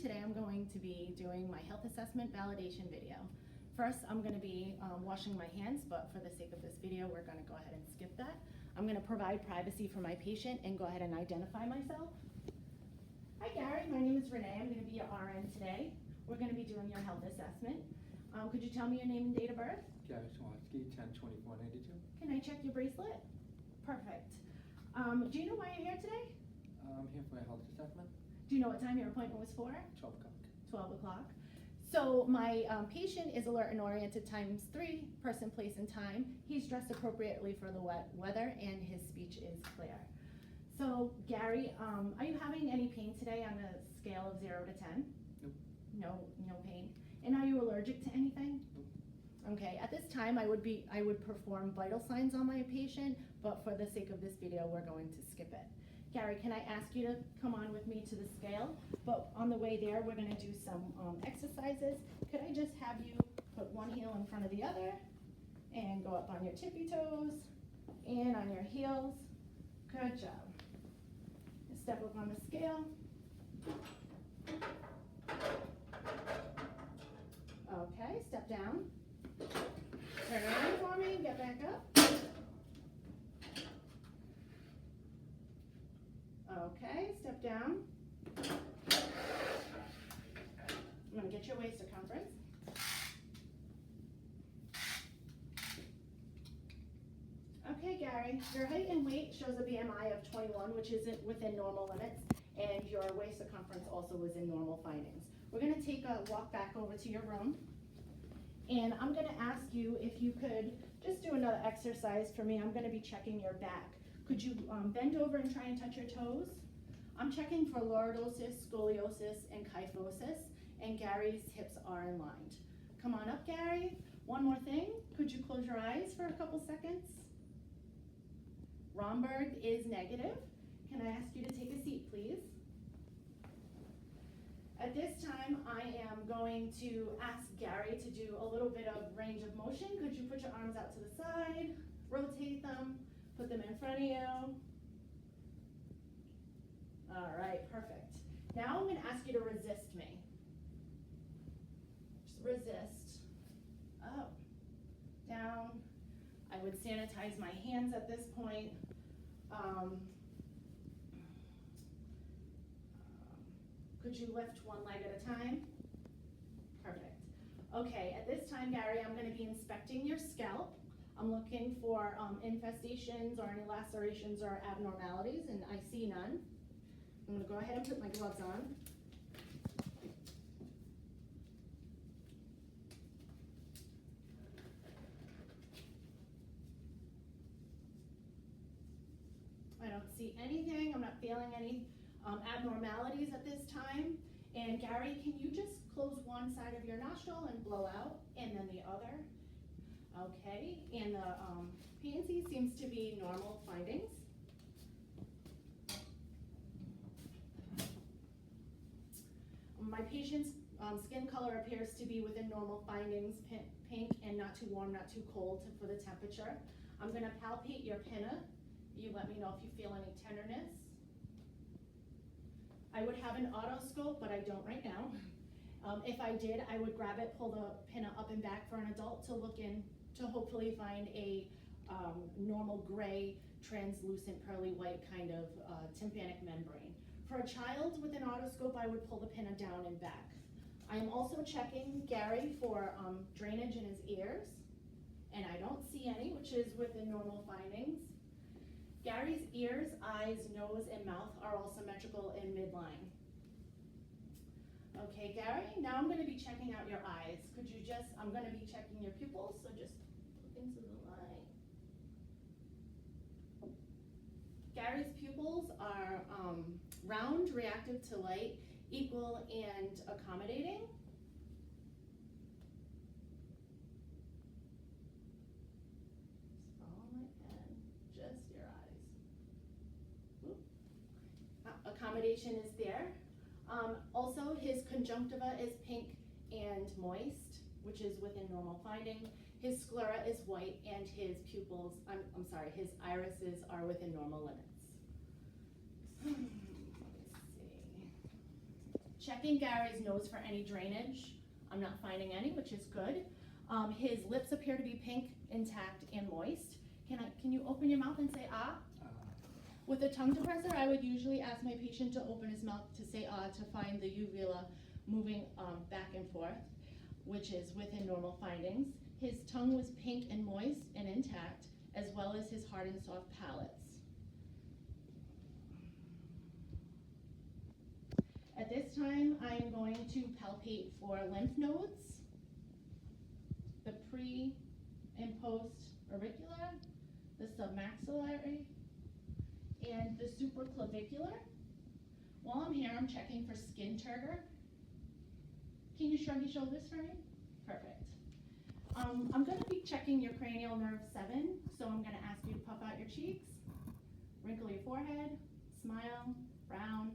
Today I'm going to be doing my health assessment validation video. First, I'm going to be washing my hands, but for the sake of this video, we're going to go ahead and skip that. I'm going to provide privacy for my patient and go ahead and identify myself. Hi Gary, my name is Renee. I'm going to be your RN today. We're going to be doing your health assessment. Could you tell me your name and date of birth? Gary Swansky, 10/24/92. Can I check your bracelet? Perfect. Do you know why you're here today? I'm here for a health assessment. Do you know what time your appointment was for? 12 o'clock. 12 o'clock. So my patient is alert and oriented times 3, person, place, and time. He's dressed appropriately for the weather and his speech is clear. So Gary, are you having any pain today on a scale of 0 to 10? Nope. No pain. And are you allergic to anything? Nope. Okay, at this time I would perform vital signs on my patient, but for the sake of this video, we're going to skip it. Gary, can I ask you to come on with me to the scale? But on the way there, we're going to do some exercises. Could I just have you put one heel in front of the other and go up on your tippy toes and on your heels? Good job. Step up on the scale. Okay, step down. Turn around for me, get back up. Okay, step down. I'm going to get your waist circumference. Okay, Gary, your height and weight shows a BMI of 21, which isn't within normal limits, and your waist circumference also was in normal findings. We're going to take a walk back over to your room, and I'm going to ask you if you could just do another exercise for me. I'm going to be checking your back. Could you bend over and try and touch your toes? I'm checking for lordosis, scoliosis, and kyphosis, and Gary's hips are aligned. Come on up, Gary. One more thing. Could you close your eyes for a couple seconds? Romberg is negative. Can I ask you to take a seat, please? At this time, I am going to ask Gary to do a little bit of range of motion. Could you put your arms out to the side, rotate them, put them in front of you? All right, perfect. Now I'm going to ask you to resist me. Just resist. Up, down. I would sanitize my hands at this point. Could you lift one leg at a time? Perfect. Okay, at this time, Gary, I'm going to be inspecting your scalp. I'm looking for infestations or any lacerations or abnormalities, and I see none. I'm going to go ahead and put my gloves on. I don't see anything. I'm not feeling any abnormalities at this time. And Gary, can you just close one side of your nostril and blow out, and then the other? Okay, and the PNC seems to be normal findings. My patient's skin color appears to be within normal findings, pink and not too warm, not too cold for the temperature. I'm going to palpate your pinna. You let me know if you feel any tenderness. I would have an otoscope, but I don't right now. If I did, I would grab it, pull the pinna up and back for an adult to look in, to hopefully find a normal gray, translucent, pearly white kind of tympanic membrane. For a child with an otoscope, I would pull the pinna down and back. I am also checking Gary for drainage in his ears, and I don't see any, which is within normal findings. Gary's ears, eyes, nose, and mouth are all symmetrical in midline. Okay, Gary, now I'm going to be checking out your eyes. Could you just, I'm going to be checking your pupils, so just look into the light. Gary's pupils are round, reactive to light, equal, and accommodating. Just follow my pen, just your eyes. Accommodation is there. Also, his conjunctiva is pink and moist, which is within normal finding. His sclera is white, and his pupils, his irises are within normal limits. Let me see. Checking Gary's nose for any drainage. I'm not finding any, which is good. His lips appear to be pink, intact, and moist. Can you open your mouth and say ah? With a tongue depressor, I would usually ask my patient to open his mouth to say ah to find the uvula moving back and forth, which is within normal findings. His tongue was pink and moist and intact, as well as his hard and soft palates. At this time, I am going to palpate for lymph nodes, the pre and post auricular, the submaxillary, and the supraclavicular. While I'm here, I'm checking for skin turgor. Can you shrug your shoulders for me? Perfect. I'm going to be checking your cranial nerve 7, so I'm going to ask you to puff out your cheeks, wrinkle your forehead, smile, frown,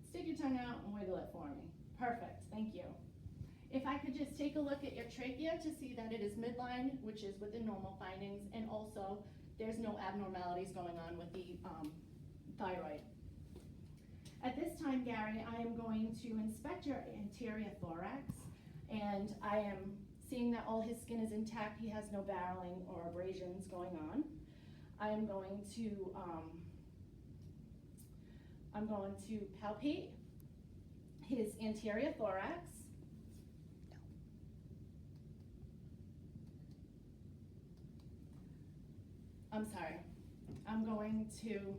stick your tongue out, and wiggle it for me. Perfect, thank you. If I could just take a look at your trachea to see that it is midline, which is within normal findings, and also there's no abnormalities going on with the thyroid. At this time, Gary, I am going to inspect your anterior thorax, and I am seeing that all his skin is intact. He has no barreling or abrasions going on. I am going to palpate his anterior thorax. I'm sorry. I'm going to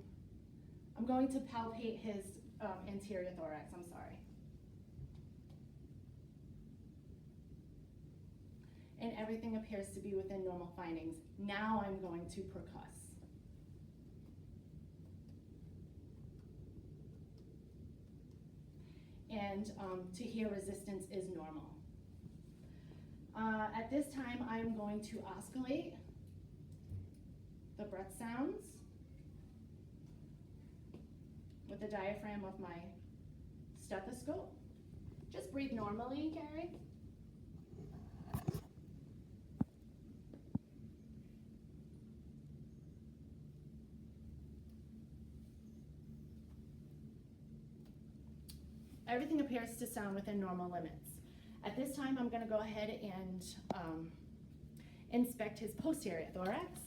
palpate his anterior thorax. I'm sorry. And everything appears to be within normal findings. Now I'm going to percuss. And to hear resistance is normal. At this time, I'm going to oscillate the breath sounds with the diaphragm of my stethoscope. Just breathe normally, Gary. Everything appears to sound within normal limits. At this time, I'm going to go ahead and inspect his posterior thorax.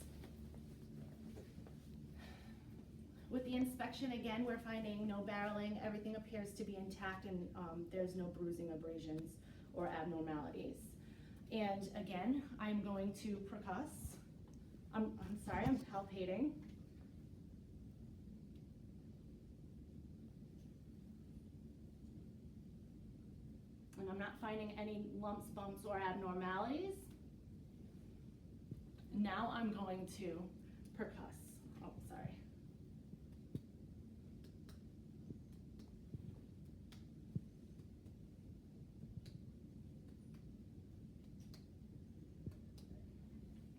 With the inspection, again, we're finding no barreling. Everything appears to be intact, and there's no bruising, abrasions, or abnormalities. And again, I'm going to percuss. I'm palpating. And I'm not finding any lumps, bumps, or abnormalities. Now I'm going to percuss. Oh, sorry.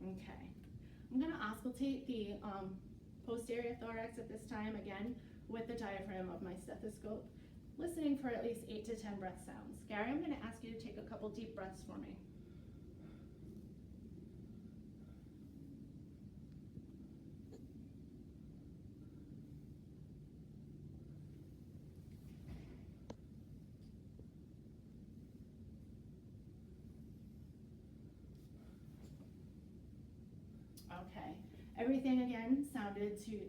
Okay. I'm going to auscultate the posterior thorax at this time, again, with the diaphragm of my stethoscope, listening for at least 8 to 10 breath sounds. Gary, I'm going to ask you to take a couple deep breaths for me. Okay. Everything again sounded to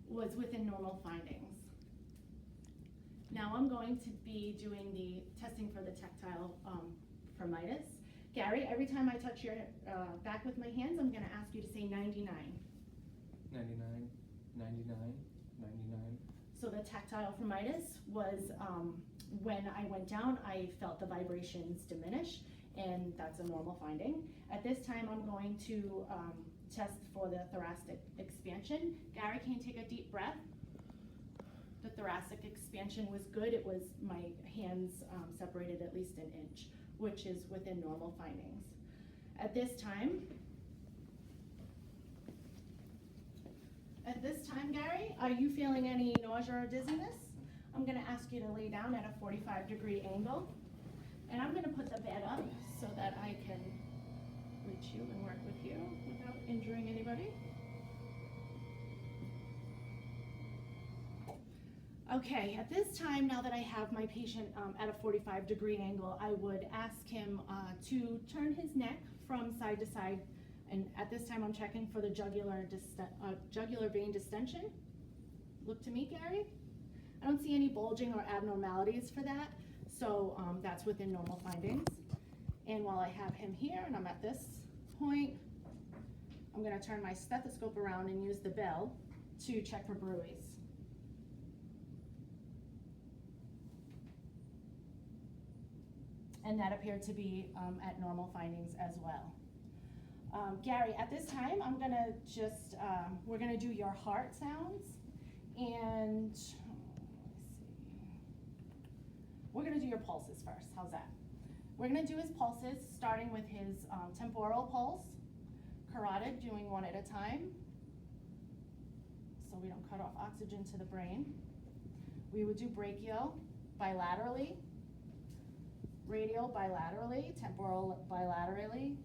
was within normal findings. Now I'm going to be doing the testing for the tactile firmitis. Gary, every time I touch your back with my hands, I'm going to ask you to say 99. 99, 99, 99. So the tactile firmitis was when I went down, I felt the vibrations diminish, and that's a normal finding. At this time, I'm going to test for the thoracic expansion. Gary, can you take a deep breath? The thoracic expansion was good. It was my hands separated at least an inch, which is within normal findings. At this time, Gary, are you feeling any nausea or dizziness? I'm going to ask you to lay down at a 45-degree angle, and I'm going to put the bed up so that I can reach you and work with you without injuring anybody. Okay, at this time, now that I have my patient at a 45-degree angle, I would ask him to turn his neck from side to side. And at this time, I'm checking for the jugular vein distension. Look to me, Gary. I don't see any bulging or abnormalities for that, so that's within normal findings. And while I have him here and I'm at this point, I'm going to turn my stethoscope around and use the bell to check for bruits. And that appeared to be at normal findings as well. Gary, at this time, I'm gonna just, we're gonna do your heart sounds, and let's see. We're gonna do your pulses first, how's that? We're gonna do his pulses, starting with his temporal pulse, carotid, doing one at a time, so we don't cut off oxygen to the brain. We would do brachial bilaterally, radial bilaterally, temporal bilaterally,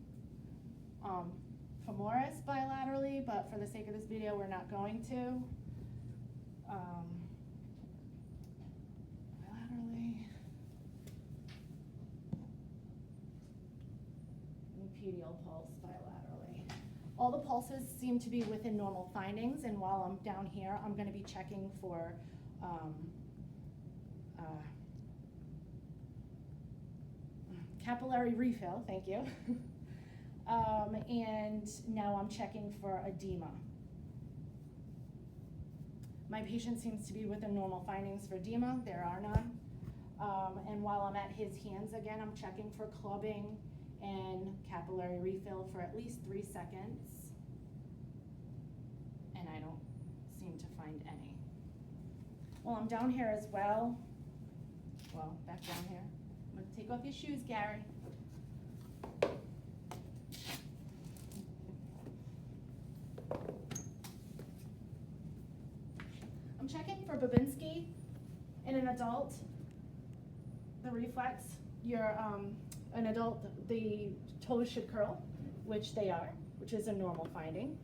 femoris bilaterally, but for the sake of this video, we're not going to. Bilaterally. And pedial pulse bilaterally. All the pulses seem to be within normal findings, and while I'm down here, I'm going to be checking for capillary refill, thank you. And now I'm checking for edema. My patient seems to be within normal findings for edema, there are none. And while I'm at his hands again, I'm checking for clubbing and capillary refill for at least 3 seconds. And I don't seem to find any. While I'm down here as well, back down here, I'm gonna take off your shoes, Gary. I'm checking for Babinski in an adult, the reflex. An adult, the toes should curl, which they are, which is a normal finding.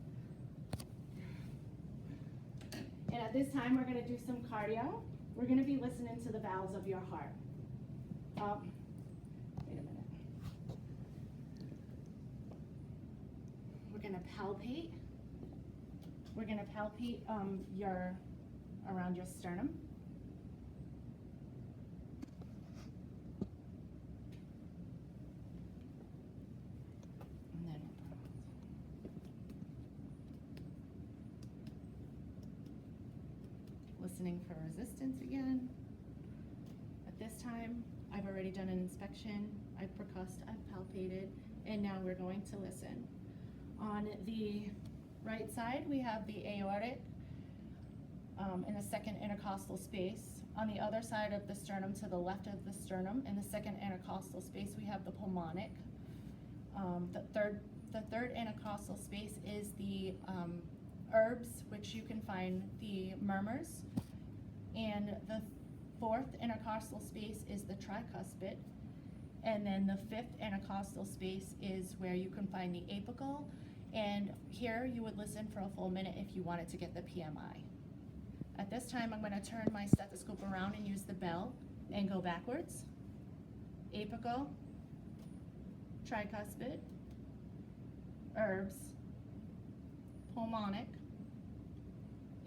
And at this time, we're gonna do some cardio. We're gonna be listening to the valves of your heart. Wait a minute. We're gonna palpate. We're gonna palpate around your sternum. And then listening for resistance again. At this time, I've already done an inspection, I've percussed, I've palpated, and now we're going to listen. On the right side, we have the aortic in the second intercostal space. On the other side of the sternum, to the left of the sternum, in the second intercostal space, we have the pulmonic. The third intercostal space is the herbs, which you can find the murmurs. And the fourth intercostal space is the tricuspid. And then the fifth intercostal space is where you can find the apical. And here you would listen for a full minute if you wanted to get the PMI. At this time, I'm going to turn my stethoscope around and use the bell and go backwards. Apical, tricuspid, herbs, pulmonic,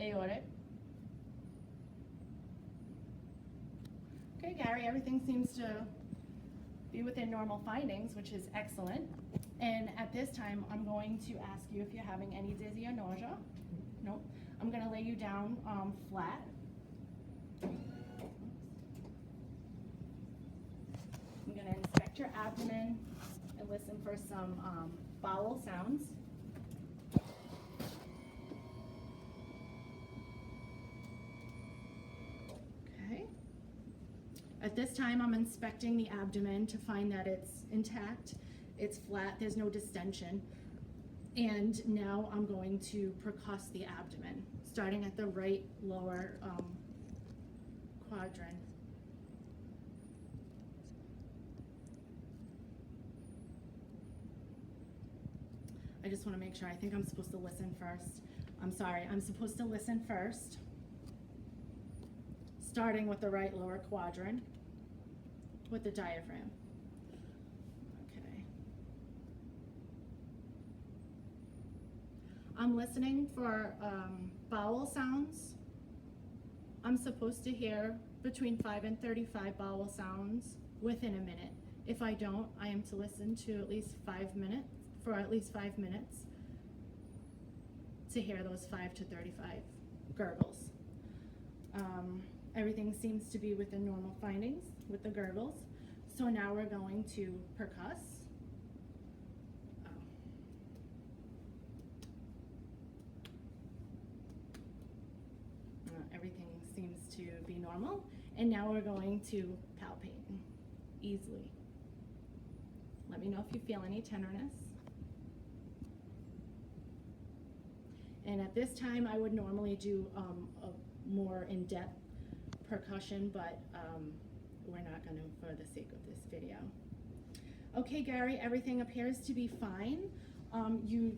aortic. Okay, Gary, everything seems to be within normal findings, which is excellent. And at this time, I'm going to ask you if you're having any dizzy or nausea. Nope. I'm going to lay you down flat. I'm going to inspect your abdomen and listen for some bowel sounds. Okay. At this time, I'm inspecting the abdomen to find that it's intact, it's flat, there's no distension. And now I'm going to percuss the abdomen, starting at the right lower quadrant. I just want to make sure, I think I'm supposed to listen first. I'm sorry, I'm supposed to listen first. starting with the right lower quadrant with the diaphragm. Okay. I'm listening for vowel sounds. I'm supposed to hear between 5 and 35 vowel sounds within a minute. If I don't, I am to listen to at least 5 minutes, for at least 5 minutes, to hear those 5 to 35 gurgles. Everything seems to be within normal findings with the gurgles. So now we're going to percuss. Everything seems to be normal. And now we're going to palpate easily. Let me know if you feel any tenderness. And at this time, I would normally do a more in-depth percussion, but we're not going to for the sake of this video. Okay, Gary, everything appears to be fine. You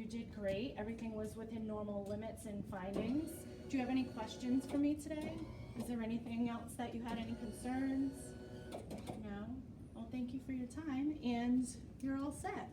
did great. Everything was within normal limits and findings. Do you have any questions for me today? Is there anything else that you had any concerns? No? Well, thank you for your time, and you're all set.